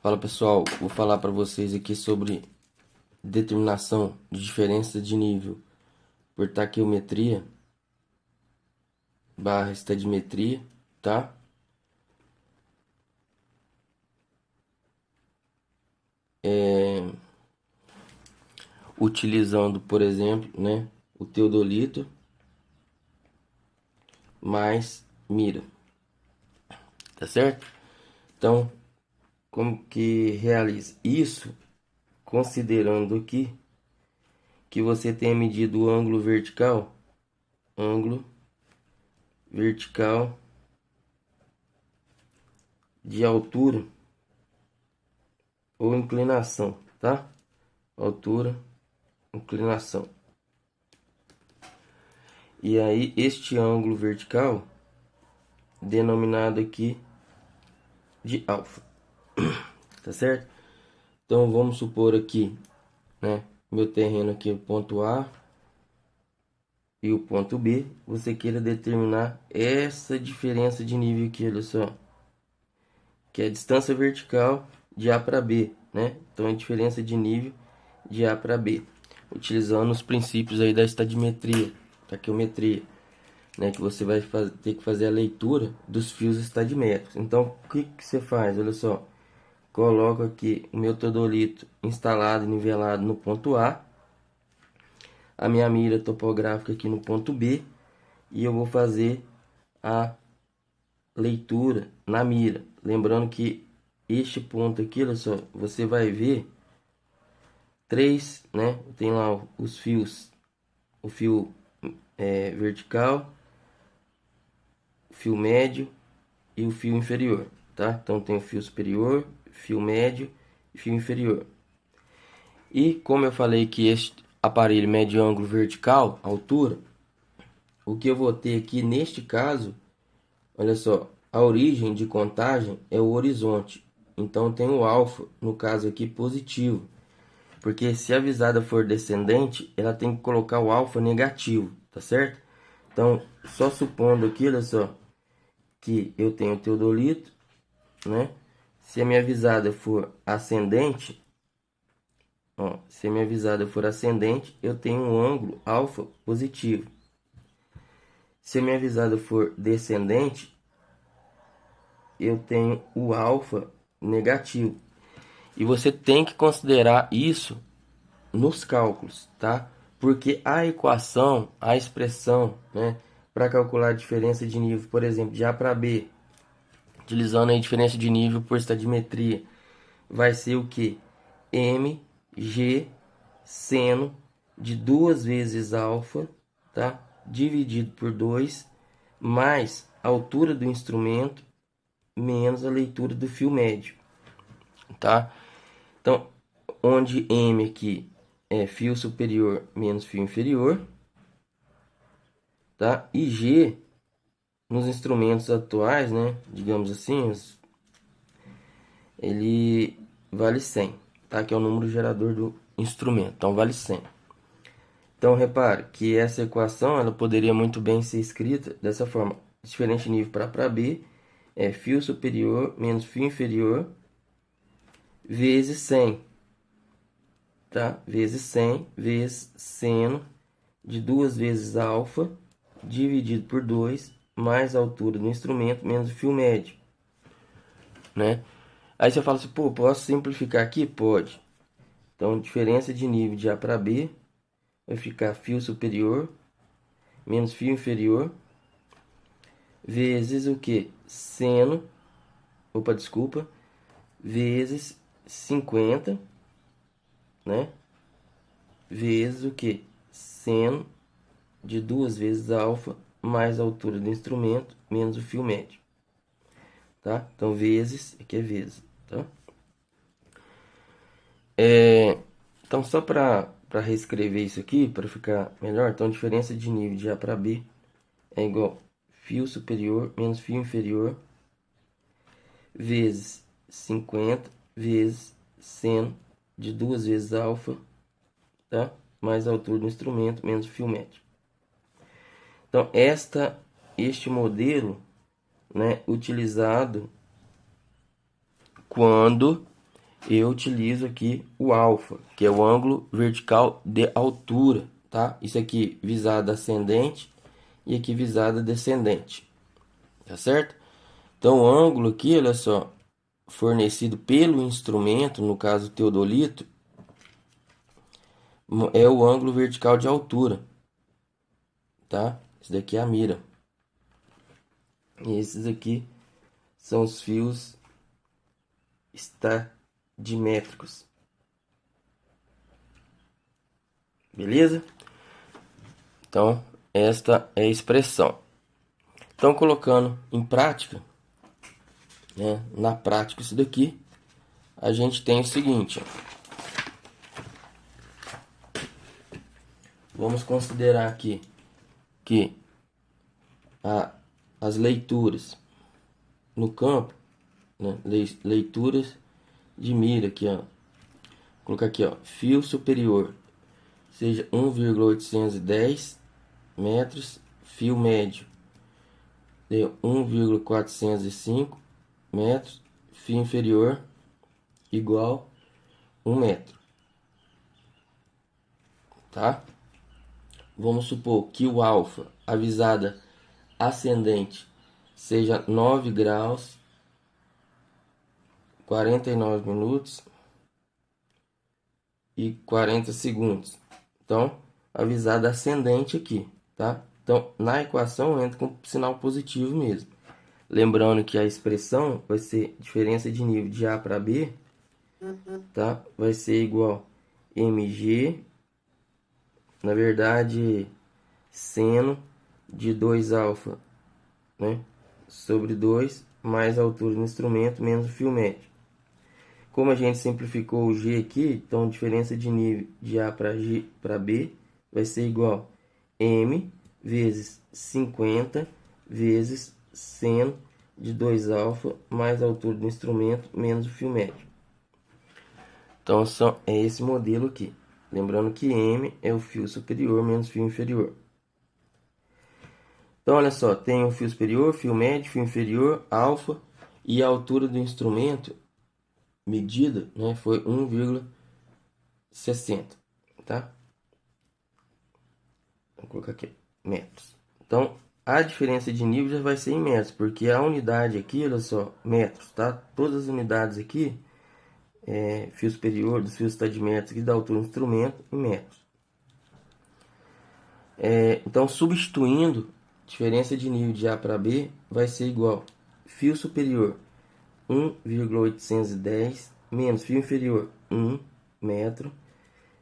Fala pessoal, vou falar para vocês aqui sobre determinação de diferença de nível por taquiometria barra estadimetria, tá? Utilizando, por exemplo, né, o teodolito mais mira, tá certo? Então, como que realiza isso? Considerando aqui que você tenha medido o ângulo vertical de altura ou inclinação, tá? Altura, inclinação. E aí este ângulo vertical, denominado aqui de alfa, tá certo? Então vamos supor aqui, né, meu terreno aqui é o ponto A e o ponto B, você queira determinar essa diferença de nível aqui, olha só, que é a distância vertical de A para B, né? Então a diferença de nível de A para B, utilizando os princípios aí da estadimetria, taquiometria, né, que você vai ter que fazer a leitura dos fios estadimétricos. Então, o que você faz? Olha só, coloco aqui o meu teodolito instalado e nivelado no ponto a minha mira topográfica aqui no ponto B, e eu vou fazer a leitura na mira. Lembrando que este ponto aqui, olha só, você vai ver três, né? Tem lá os fios, o fio vertical, o fio médio e o fio inferior, tá? Então tem o fio superior, fio médio e fio inferior. E como eu falei que este aparelho mede ângulo vertical, altura, o que eu vou ter aqui neste caso, olha só, a origem de contagem é o horizonte. Então tem o alfa, no caso aqui positivo, porque se a visada for descendente, ela tem que colocar o alfa negativo, tá certo? Então, só supondo aqui, olha só, que eu tenho teodolito, né? Se a minha visada for ascendente, ó, se a minha visada for ascendente, eu tenho um ângulo alfa positivo. Se a minha visada for descendente, eu tenho o alfa negativo. E você tem que considerar isso nos cálculos, tá? Porque a equação, a expressão, né, para calcular a diferença de nível, por exemplo, de A para B, utilizando a diferença de nível por estadimetria, vai ser o que? mg seno de 2 vezes alfa, tá? Dividido por 2, mais a altura do instrumento, menos a leitura do fio médio, tá? Então, onde M aqui é fio superior menos fio inferior, tá? E G, nos instrumentos atuais, né? Digamos assim, ele vale 100, tá? Que é o número gerador do instrumento, então vale 100. Então, repare que essa equação ela poderia muito bem ser escrita dessa forma. Diferente nível para B é fio superior menos fio inferior vezes 100, tá? Vezes 100 vezes seno de 2 vezes alfa dividido por 2 mais a altura do instrumento menos o fio médio, né? Aí você fala assim, pô, posso simplificar aqui? Pode. Então, diferença de nível de A para B vai ficar fio superior menos fio inferior vezes o que? Seno, opa, desculpa, vezes 50, né? Vezes o que? Seno de 2 vezes alfa mais a altura do instrumento menos o fio médio, tá? Então, vezes, aqui é vezes, tá? Então, só para reescrever isso aqui, para ficar melhor, então, diferença de nível de A para B é igual fio superior menos fio inferior vezes 50 vezes seno de 2 vezes alfa, tá? Mais a altura do instrumento menos o fio médio. Então, este modelo, né, utilizado quando eu utilizo aqui o alfa, que é o ângulo vertical de altura, tá? Isso aqui visada ascendente e aqui visada descendente, tá certo? Então o ângulo aqui, olha só, fornecido pelo instrumento, no caso o teodolito, é o ângulo vertical de altura, tá? Isso daqui é a mira. E esses aqui são os fios estadimétricos. Beleza? Então, esta é a expressão. Então, colocando em prática, né, na prática isso daqui, a gente tem o seguinte, ó. Vamos considerar aqui que as leituras no campo, né, leituras de mira aqui, ó. Vou colocar aqui, ó, fio superior seja 1,810 metros, fio médio de 1,405 metros, fio inferior igual 1 metro, tá? Vamos supor que o alfa, a visada ascendente, seja 9 graus, 49 minutos e 40 segundos. Então, a visada ascendente aqui, tá? Então, na equação entra com sinal positivo mesmo. Lembrando que a expressão vai ser diferença de nível de A para B, tá? Vai ser igual mg, na verdade, seno de 2 alfa, né? Sobre 2 mais a altura do instrumento menos o fio médio. Como a gente simplificou o G aqui, então diferença de nível de A para G para B vai ser igual M vezes 50 vezes seno de 2 alfa mais a altura do instrumento menos o fio médio. Então é esse modelo aqui. Lembrando que M é o fio superior menos fio inferior. Então olha só, tem o fio superior, fio médio, fio inferior, alfa e a altura do instrumento medida, né, foi 1,60, tá? Vou colocar aqui, metros. Então, a diferença de nível já vai ser em metros, porque a unidade aqui, olha só, metros, tá? Todas as unidades aqui, fio superior, dos fios estadimétricos aqui da altura do instrumento, em metros. Então, substituindo, diferença de nível de A para B vai ser igual, fio superior, 1,810 menos fio inferior 1 metro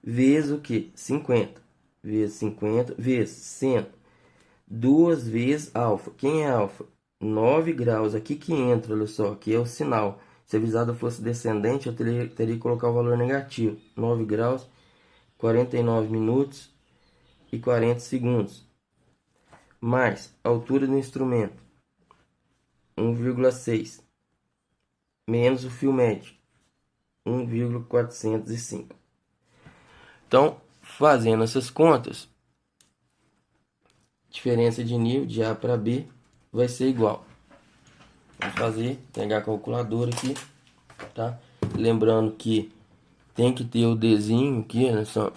vezes o que? 50 vezes 50 vezes seno 2 vezes alfa. Quem é alfa? 9 graus. Aqui que entra, olha só, aqui é o sinal. Se a visada fosse descendente, eu teria que colocar o valor negativo. 9 graus, 49 minutos e 40 segundos. Mais a altura do instrumento, 1,6 menos o fio médio, 1,405. Então, fazendo essas contas, diferença de nível de A para B vai ser igual. Vamos fazer, pegar a calculadora aqui, tá? Lembrando que tem que ter o Dzinho aqui, né? Só,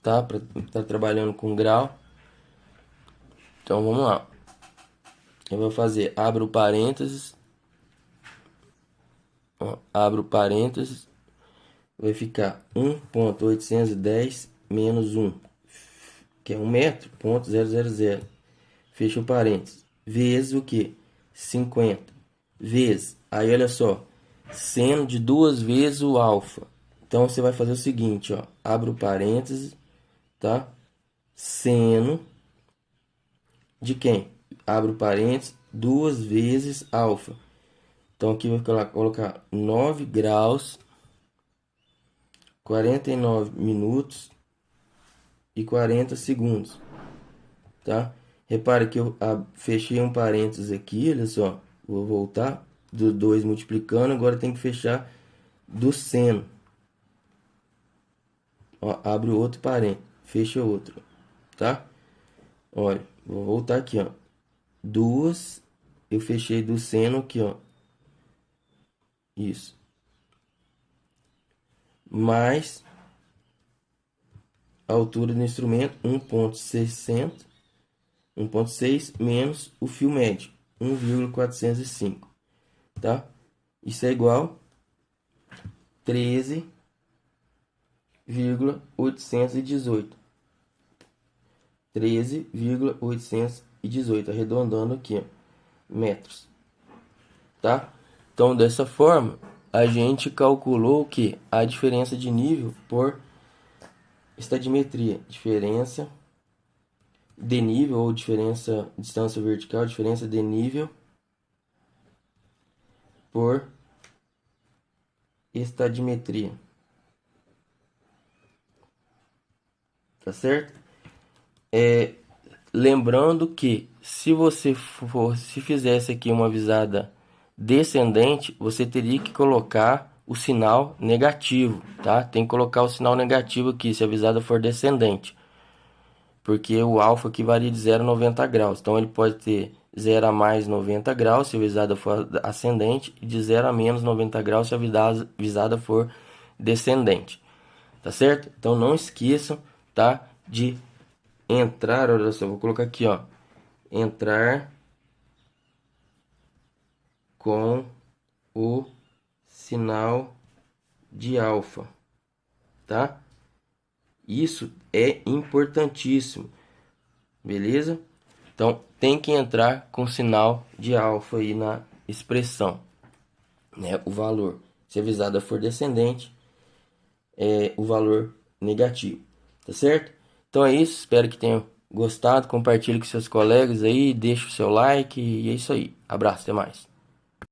tá? Para tá trabalhando com grau. Então, vamos lá. Eu vou fazer, abro parênteses, ó, abro parênteses, vai ficar 1,810 menos 1, que é 1 metro, ponto 000. Fecha o parênteses. Vezes o que? 50. Vezes. Aí, olha só. Seno de 2 vezes o alfa. Então, você vai fazer o seguinte, ó. Abre o parênteses, tá? Seno de quem? Abre o parênteses, 2 vezes alfa. Então, aqui eu vou colocar 9 graus, 49 minutos e 40 segundos, tá? Repare que eu fechei um parênteses aqui, olha só. Vou voltar do 2 multiplicando, agora tem que fechar do seno. Ó, abre o outro parênteses, fecha outro, tá? Olha, vou voltar aqui, ó. Duas, eu fechei do seno aqui, ó. Isso. mais a altura do instrumento 1,6 menos o fio médio 1,405, tá? Isso é igual 13,818. 13,818, arredondando aqui, ó, metros, tá? Então, dessa forma, a gente calculou que a diferença de nível por estadimetria, diferença de nível ou diferença distância vertical, diferença de nível por estadimetria, tá certo? Lembrando que se fizesse aqui uma visada descendente, você teria que colocar o sinal negativo, tá? Tem que colocar o sinal negativo aqui se a visada for descendente, porque o alfa aqui varia de 0 a 90 graus. Então ele pode ter 0 a mais 90 graus se a visada for ascendente e de 0 a menos 90 graus se a visada for descendente, tá certo? Então não esqueçam, tá, de entrar, olha só, vou colocar aqui, ó, entrar com o sinal de alfa, tá? Isso é importantíssimo, beleza? Então tem que entrar com sinal de alfa aí na expressão, né? O valor, se a visada for descendente, é o valor negativo, tá certo? Então é isso, espero que tenham gostado, compartilhe com seus colegas aí, deixe o seu like e é isso aí. Abraço, até mais.